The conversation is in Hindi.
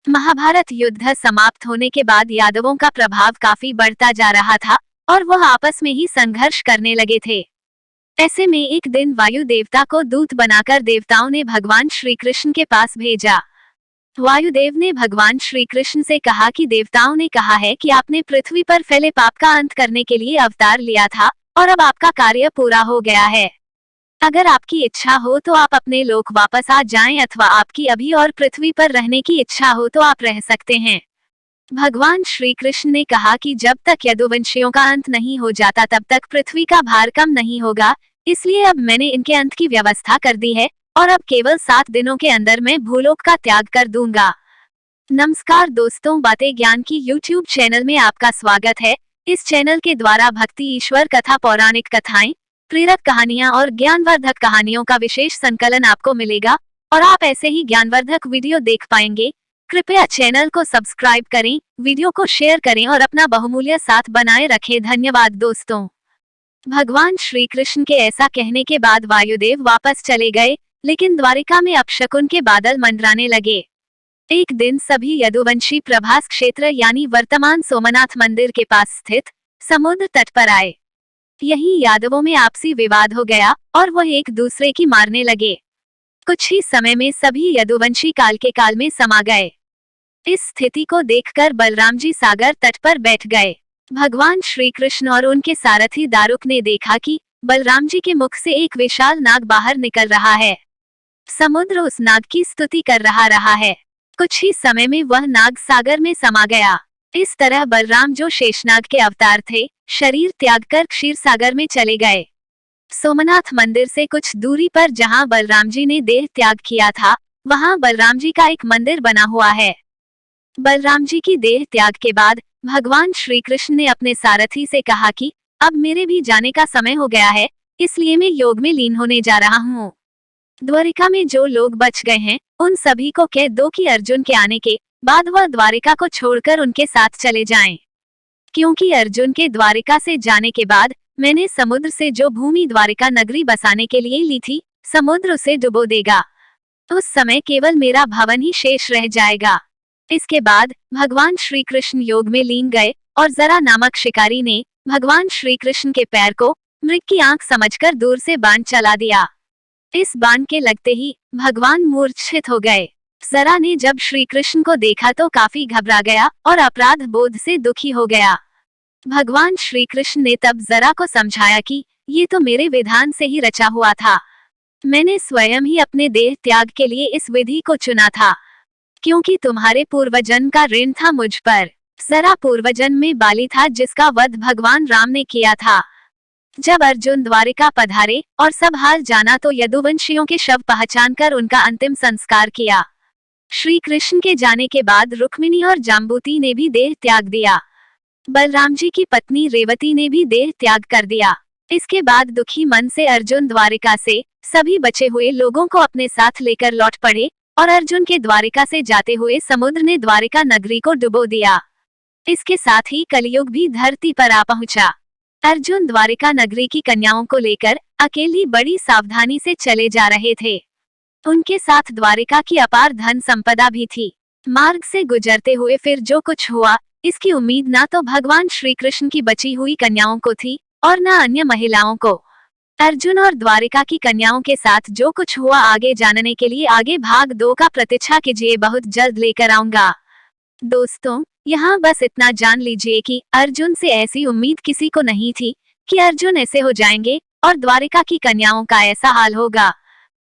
महाभारत युद्ध समाप्त होने के बाद यादवों का प्रभाव काफी बढ़ता जा रहा था और वह आपस में ही संघर्ष करने लगे थे। ऐसे में एक दिन वायु देवता को दूत बनाकर देवताओं ने भगवान श्री कृष्ण के पास भेजा। वायुदेव ने भगवान श्री कृष्ण से कहा कि देवताओं ने कहा है कि आपने पृथ्वी पर फैले पाप का अंत करने के लिए अवतार लिया था और अब आपका कार्य पूरा हो गया है। अगर आपकी इच्छा हो तो आप अपने लोक वापस आ जाएं अथवा आपकी अभी और पृथ्वी पर रहने की इच्छा हो तो आप रह सकते हैं। भगवान श्री कृष्ण ने कहा कि जब तक यदुवंशियों का अंत नहीं हो जाता तब तक पृथ्वी का भार कम नहीं होगा, इसलिए अब मैंने इनके अंत की व्यवस्था कर दी है और अब केवल 7 दिनों के अंदर मैं भूलोक का त्याग कर दूंगा। नमस्कार दोस्तों, बातें ज्ञान की यूट्यूब चैनल में आपका स्वागत है। इस चैनल के द्वारा भक्ति, ईश्वर कथा, पौराणिक कथाएं, प्रेरक कहानियां और ज्ञानवर्धक कहानियों का विशेष संकलन आपको मिलेगा और आप ऐसे ही ज्ञानवर्धक वीडियो देख पाएंगे। कृपया चैनल को सब्सक्राइब करें, वीडियो को शेयर करें और अपना बहुमूल्य साथ बनाए रखें। धन्यवाद दोस्तों। भगवान श्री कृष्ण के ऐसा कहने के बाद वायुदेव वापस चले गए, लेकिन द्वारिका में अपशकुन के बादल मंडराने लगे। एक दिन सभी यदुवंशी प्रभास क्षेत्र यानी वर्तमान सोमनाथ मंदिर के पास स्थित समुद्र तट पर आए। यही यादवों में आपसी विवाद हो गया और वह एक दूसरे की मारने लगे। कुछ ही समय में सभी यदुवंशी काल के काल में समा गए। इस स्थिति को देखकर बलराम जी सागर तट पर बैठ गए। भगवान श्री कृष्ण और उनके सारथी दारुक ने देखा कि बलराम जी के मुख से एक विशाल नाग बाहर निकल रहा है। समुद्र उस नाग की स्तुति कर रहा है। कुछ ही समय में वह नाग सागर में समा गया। इस तरह बलराम, जो शेषनाग के अवतार थे, शरीर त्याग कर क्षीर सागर में चले गए। सोमनाथ मंदिर से कुछ दूरी पर जहां बलराम जी ने देह त्याग किया था, वहां बलराम जी का एक मंदिर बना हुआ है। बलराम जी की देह त्याग के बाद भगवान श्री कृष्ण ने अपने सारथी से कहा कि अब मेरे भी जाने का समय हो गया है, इसलिए मैं योग में लीन होने जा रहा हूँ। द्वारिका में जो लोग बच गए हैं उन सभी को कह दो कि अर्जुन के आने के बाद वह द्वारिका को छोड़कर उनके साथ चले जाएं। क्योंकि अर्जुन के द्वारिका से जाने के बाद मैंने समुद्र से जो भूमि द्वारिका नगरी बसाने के लिए ली थी, समुद्र उसे डुबो देगा। उस समय केवल मेरा भवन ही शेष रह जाएगा। इसके बाद भगवान श्री कृष्ण योग में लीन गए और जरा नामक शिकारी ने भगवान श्री कृष्ण के पैर को मृग की आंख समझकर दूर से बाण चला दिया। इस बाण के लगते ही भगवान मूर्छित हो गए। जरा ने जब श्री कृष्ण को देखा तो काफी घबरा गया और अपराध बोध से दुखी हो गया। भगवान श्री कृष्ण ने तब जरा को समझाया कि ये तो मेरे विधान से ही रचा हुआ था। मैंने स्वयं ही अपने देह त्याग के लिए इस विधि को चुना था, क्योंकि तुम्हारे पूर्वजन्म का ऋण था मुझ पर। जरा पूर्वजन्म में बाली था जिसका वध भगवान राम ने किया था। जब अर्जुन द्वारिका पधारे और सब हाल जाना तो यदुवंशियों के शव पहचान कर उनका अंतिम संस्कार किया। श्री कृष्ण के जाने के बाद रुक्मिणी और जाम्बूती ने भी देह त्याग दिया। बलराम जी की पत्नी रेवती ने भी देह त्याग कर दिया। इसके बाद दुखी मन से अर्जुन द्वारिका से सभी बचे हुए लोगों को अपने साथ लेकर लौट पड़े और अर्जुन के द्वारिका से जाते हुए समुद्र ने द्वारिका नगरी को डुबो दिया। इसके साथ ही कलयुग भी धरती पर आ पहुंचा। अर्जुन द्वारिका नगरी की कन्याओं को लेकर अकेली बड़ी सावधानी से चले जा रहे थे। उनके साथ द्वारिका की अपार धन संपदा भी थी। मार्ग से गुजरते हुए फिर जो कुछ हुआ, इसकी उम्मीद ना तो भगवान श्री कृष्ण की बची हुई कन्याओं को थी और न अन्य महिलाओं को। अर्जुन और द्वारिका की कन्याओं के साथ जो कुछ हुआ आगे जानने के लिए आगे भाग 2 का प्रतीक्षा कीजिए, बहुत जल्द लेकर आऊंगा। दोस्तों, यहाँ बस इतना जान लीजिए कि अर्जुन से ऐसी उम्मीद किसी को नहीं थी कि अर्जुन ऐसे हो जाएंगे और द्वारिका की कन्याओं का ऐसा हाल होगा।